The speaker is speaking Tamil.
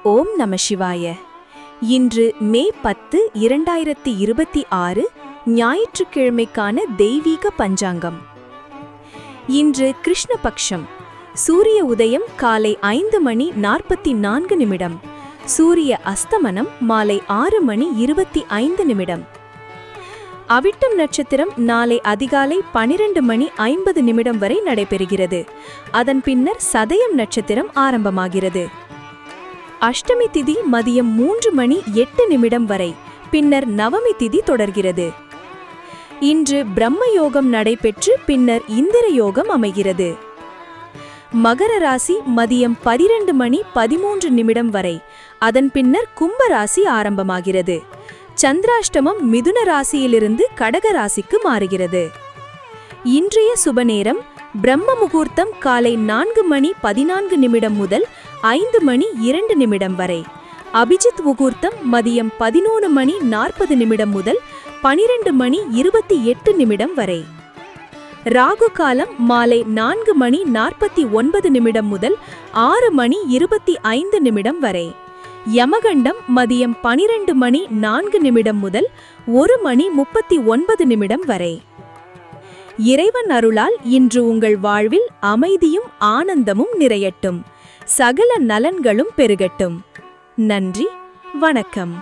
ஓம் நம சிவாய. இன்று மே 10, 2026 ஞாயிற்றுக்கிழமைக்கான தெய்வீக பஞ்சாங்கம். இன்று கிருஷ்ணபக்ஷம். சூரிய உதயம் காலை 5:44. சூரிய அஸ்தமனம் மாலை 6:25. அவிட்டம் நட்சத்திரம் நாளை அதிகாலை 12:50 வரை நடைபெறுகிறது. அதன் பின்னர் சதயம் நட்சத்திரம் ஆரம்பமாகிறது. அஷ்டமி திதி மதியம் 3:08 வரை, பின்னர் நவமி திதி தொடர்கிறது. இன்று பிரம்ம யோகம் நடைபெற்று பின்னர் இந்திர யோகம் அமைகிறது. மகர ராசி மதியம் 12:13 வரை, அதன் பின்னர் கும்ப ராசி ஆரம்பமாகிறது. சந்திராஷ்டமம் மிதுன ராசியிலிருந்து கடக ராசிக்கு மாறுகிறது. இன்றைய சுபநேரம் பிரம்ம முகூர்த்தம் காலை 4:14 முதல் 5:02 வரை. அபிஜித் முகூர்த்தம் மதியம் 11:40 முதல் 12:28 வரை. ராகு காலம் மாலை 4:49 முதல் 6:25 வரை. யமகண்டம் மதியம் 12:04 முதல் 1:39 வரை. இறைவன் அருளால் இன்று உங்கள் வாழ்வில் அமைதியும் ஆனந்தமும் நிறையட்டும். சகல நலன்களும் பெருகட்டும். நன்றி, வணக்கம்.